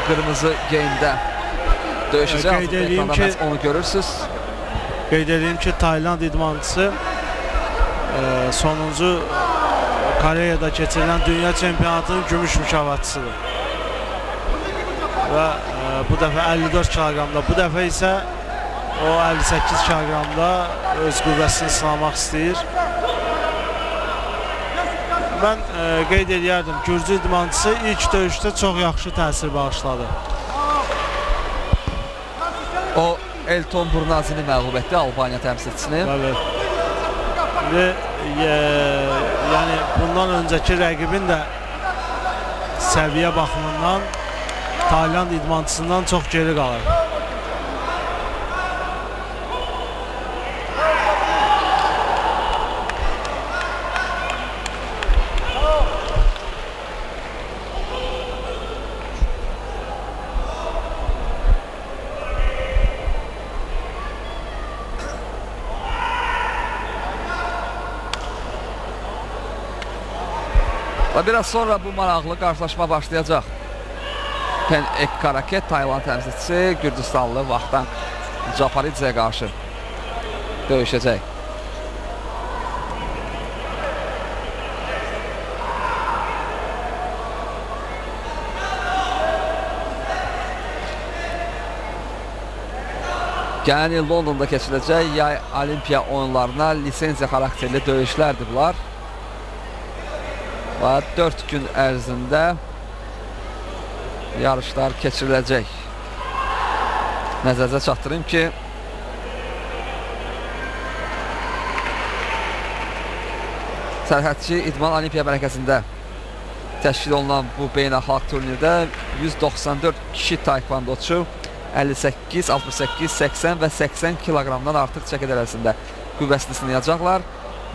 qırmızı geyimdə döyüşəcək. Qeyd edeyim ki, onu görürsünüz. Qeyd edeyim ki, Tayland idmançısı sonuncu Koreyada keçirilən dünya çempionatının gümüş mükafatçısıdır. Və bu dəfə 54 kiloqramda, bu dəfə isə o 58 kiloqramda öz qüvvəsini sınamaq istəyir. Mən qeyd edərdim, Gürcü idmançısı ilk döyüşdə çox yaxşı təsir bağışladı. O Elton Burnazini məğlub etdi, Albaniya təmsilçisini. Bəli. Və yəni bundan öncəki rəqibin də səviyyə baxımından Tayland idmançısından çox geri qalır. Və biraz sonra bu maraqlı qarşılaşma başlayacaq. Pen Ek Karaket, Tayland təmsilçisi Gürcüstanlı Vakhtang Japaridzəyə qarşı döyüşəcək. Gələn il Londonda keçiriləcək yay olimpiya oyunlarına lisenziya xarakterli döyüşlərdir bunlar. Və 4 gün ərzində yarışlar keçiriləcək. Nəzərinizə çatdırayım ki, Sərhədçi İdman Olimpiya mərkəzində təşkil olunan bu beynəlxalq turnirdə 194 kişi taekvondoçu 58, 68, 80 və 80 kiloqramdan artıq çəki dərəcəsində qüvvəsini sınayacaqlar.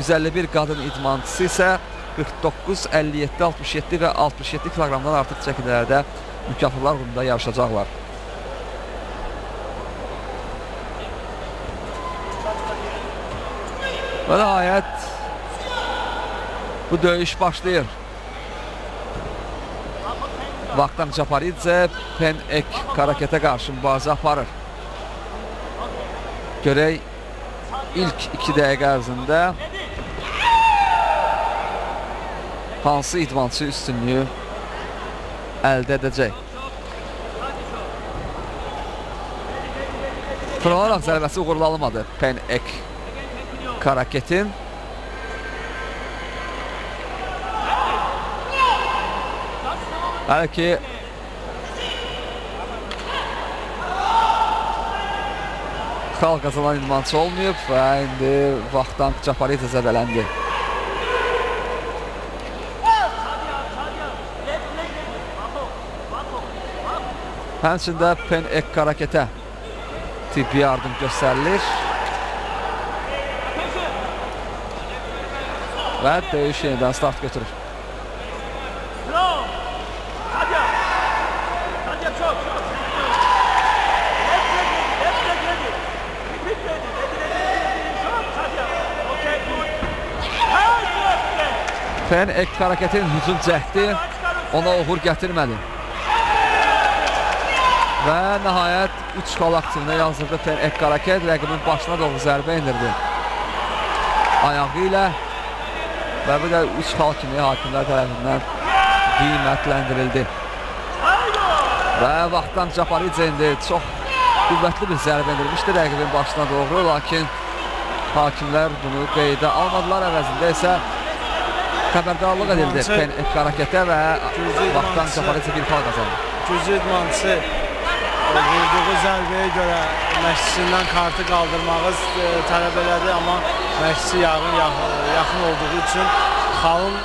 151 qadın idmançısı isə 49, 57, 67 və 67 kiloqramdan artıq çəkilərdə mükafatlar uğrunda yarışacaqlar. Və nəhayət bu döyüş başlayır. Vakhtang Japaridzə Pen Ek Karaketə qarşı mübarizə aparır. Görək ilk 2 dəqiqə ərzində hansı idmançı üstünlüyü əldə edəcək. Fırlanaraq zərbəsi uğurlu alınmadı Pen Ek Karaketin. Hələ ki xal qazanan idmançı olmayıb və indi Vakhtang Japaridzə zədələndi. Həmçində Pen Ek Karaketə tibbi yardım göstərilir və döyüş yenidən start götürür. Pen Ek Karaketin hücum cəhdi ona uğur gətirmədi. Və nəhayət 3 xal aktivində yazdırdı Pen Ek Karaket, rəqibin başına doğru zərbə indirdi ayağı ilə və bu da 3 xal kimi hakimlər tərəfindən qiymətləndirildi. Və Vakhtang Japaridzə indi çox qüvvətli bir zərbə indirmişdi rəqibin başına doğru, lakin hakimlər bunu qeydə almadılar, əvəzində isə xəbərdarlıq edildi Pen Ek Karaketə və Vakhtang Japaridzə bir xal qazandı. Gürcü idmançısı vurduğu zərbəyə görə məşqçisindən kartı qaldırmağı tələb elədi, amma məşqçisi yaxın olduğu üçün xalın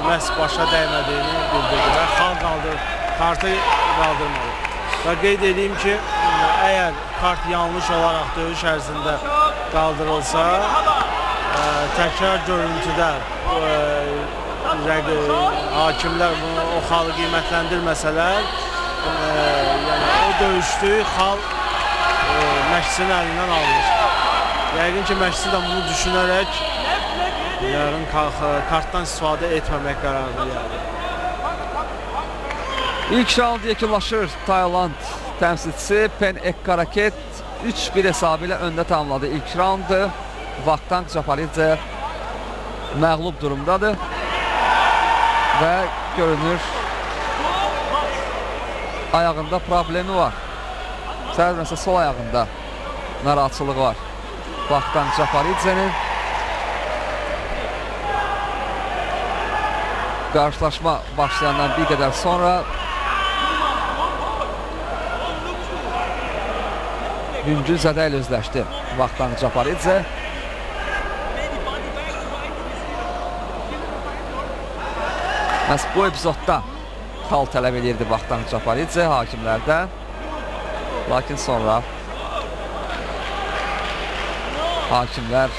məhz başa dəymədiyini bildirdi və xal kartı qaldırmadı. Və qeyd edeyim ki, əgər kart yanlış olaraq döyüş ərzində qaldırılsa, təkrar görüntüdə hakimlər o xalı qiymətləndirməsələr, yəni o döyüşdüyü xal məşqçinin əlindən alınır. Yəqin ki, məşqçi də bunu düşünərək yarın kartdan istifadə etməmək qərarına gəldi. İlk raund yekunlaşır. Tayland təmsilçisi Pen Ekkaraket 3-1 hesabı ilə öndə tamamladı ilk raundu. Vaktank Japaridze məğlub durumdadır və görünür ayağında problemi var. Səhərməsə sol ayağında narahatçılığı var Vaktank Japaridze'nin. Qarşılaşma başlayandan bir qədər sonra yüngül zədə ilə özləşdi Vaktank Japaridze. Məhz bu epizodda xal tələb edirdi Vaktank Japaridze hakimlərdən. Lakin sonra hakimlər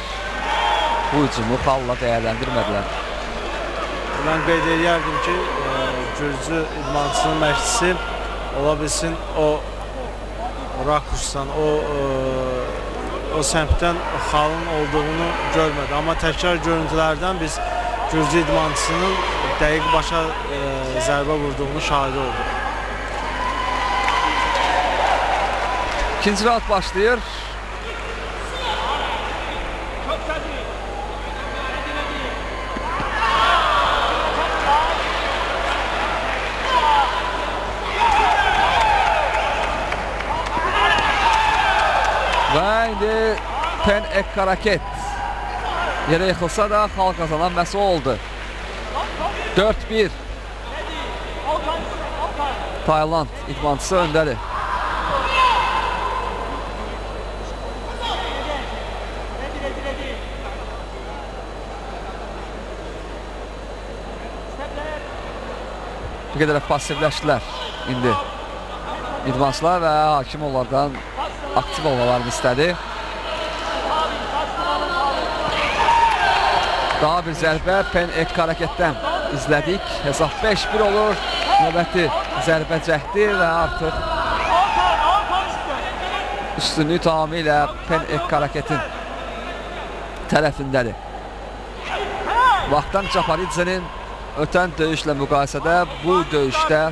bu hücumu xalla dəyərləndirmədilər. Mən qeyd edərdim ki, Gürcü idmançısının məşqçisi ola bilsin o rakursdan, o səmtdən xalın olduğunu görmədi. Amma təkrar görüntülərdən biz Gürcü idmançısının dəqiq başa zərbə vurduğunu şahidi olduq. İkinci raund başlayır. Və indi Pen Ekkaraket yerə yıxılsa da xal qazanan məhz o oldu. 4-1 Tayland idmançısı öndədir. Bir qədər passivləşdilər indi idmançılar və hakim onlardan aktiv olmalarını istədi. Daha bir zərbə Pen Ekkaraketten izlədik. Hesab 5-1 olur. Növbəti zərbə cəhdi və artıq üstünlüyü tamamilə Pen Ekkaraketin tərəfindədir. Vaktank Japaridze'nin ötən döyüşlə müqayisədə bu döyüşdə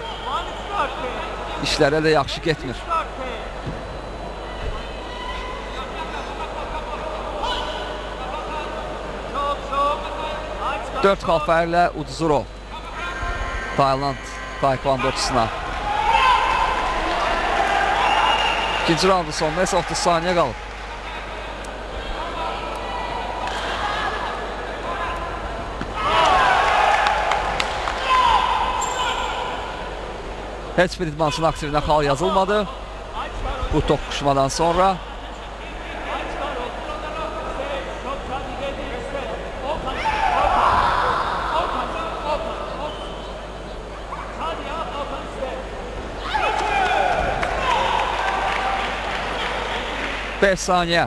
işlərə də yaxşı getmir. Dört xal fərqlə Udzuro Tayland taekvondocusuna. İkinci raundu sonuna isə 30 saniyə qalıb. Heç bir idmançının aktivinə xal yazılmadı bu toqquşmadan sonra. Beş saniyə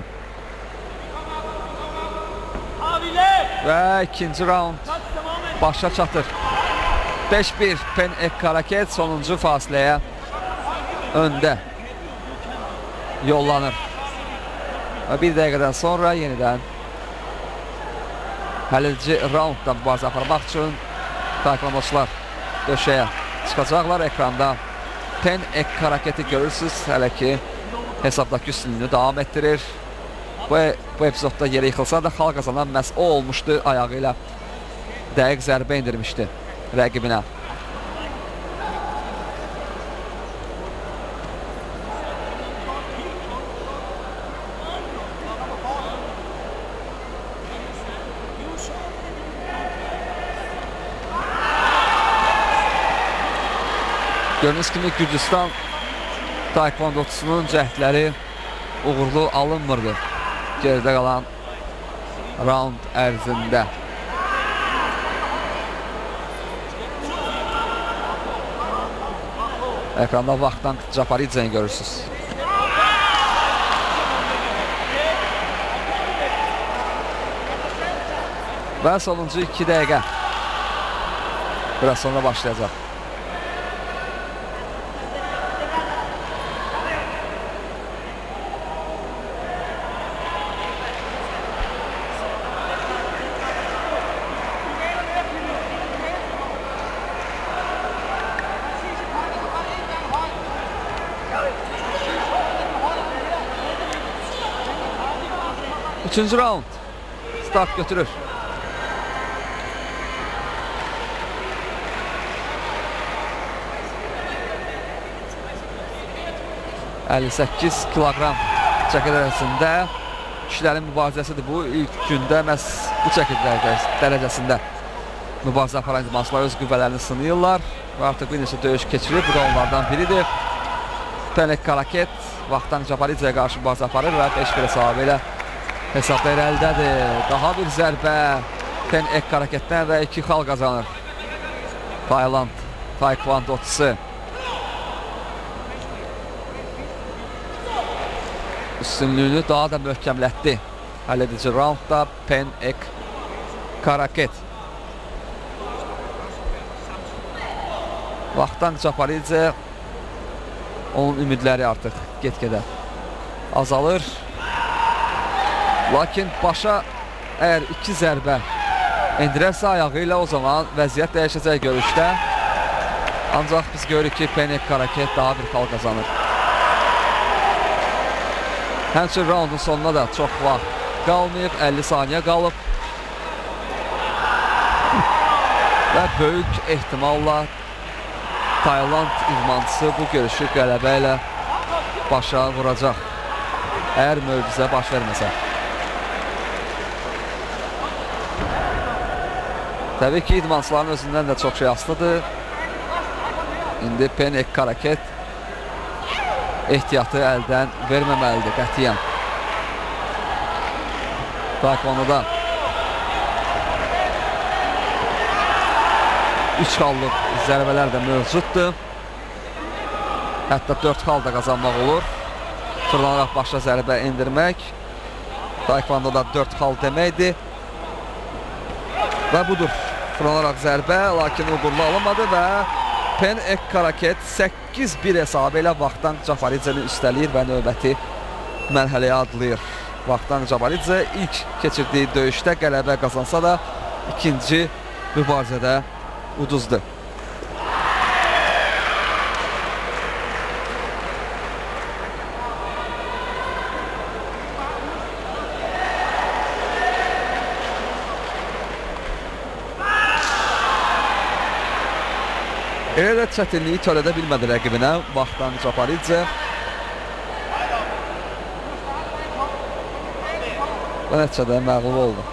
və ikinci raund başa çatır. 5-1 Pen Ekkaraket sonuncu fasiləyə öndə yollanır. Və bir dəqiqədən sonra yenidən həlledici raundda mübarizə aparmaq üçün taekvondoçular döşəyə çıxacaqlar. Ekranda Pen Ekkaraketi görürsünüz, hələ ki hesabdakı üstünlüğünü davam etdirir. Bu epizodda yerə yıxılsa da xal qazanan məhz o olmuşdu. Ayağı ilə dəqiq zərbə indirmişdi rəqibinə. Gördüyünüz kimi Gürcüstan taekvondoçusunun cəhdləri uğurlu alınmırdı geridə qalan raund ərzində. Ekranda Vaktank Japaridze'ni görürsünüz. Və sonuncu 2 dəqiqə biraz sonra başlayacaq. Üçüncü raund start götürür. ...58 kilogram çəki dərəcəsində kişilərin mübarizəsidir bu. İlk gündə məhz bu çəki dərəcəsində mübarizə aparan idmançılar öz qüvvələrini sınayırlar və artıq bir neçə döyüş keçirib. Bu da onlardan biridir. Penek Karaket vaxtdan Cabaridzəyə qarşı mübarizə aparır və 5-1 hesabı ilə hesabda irəlidədir. Daha bir zərbə Penek Karaketdən və 2 xal qazanır Tayland taekvondoçusu. Üstünlüyünü daha da möhkəmlətdi. Həll edici raundda Penek Karaket. Vaxtdan Cabaridzə onun ümidləri artıq get-gedə azalır. Lakin başa əgər 2 zərbə endirərsə ayağı ilə o zaman vəziyyət dəyişəcək görüşdə. Ancaq biz görürük ki, Penek Karaket daha bir xal qazanır. Həmçin raundun sonuna da çox vaxt qalmayıb, 50 saniyə qalıb. Və böyük ehtimalla Tayland idmançısı bu görüşü qələbə ilə başa vuracaq. Əgər möcüzə baş verməsə. Təbii ki, idmançıların özündən də çox şey asılıdır. İndi Penek Karaket ehtiyatı əldən verməməlidir qətiyyən. Taekvondoda 3 xallıq zərbələr də mövcuddur. Hətta 4 xal da qazanmaq olur. Fırlanaraq başa zərbə endirmək Taekvondoda 4 xal deməkdir. Və budur, fırlanaraq zərbə, lakin uğurlu alınmadı və Penek Karaket 8-1 hesabı ilə vaxtdan Cabaridzəni üstələyir və növbəti mərhələyə adlayır. Vaxtdan Cabaridzə ilk keçirdiyi döyüşdə qələbə qazansa da ikinci mübarizədə uduzdu. Elə də çətinliyi törədə bilmədi rəqibinə vaxtdan Cabaridzə. Və nəticədə məğlub oldu.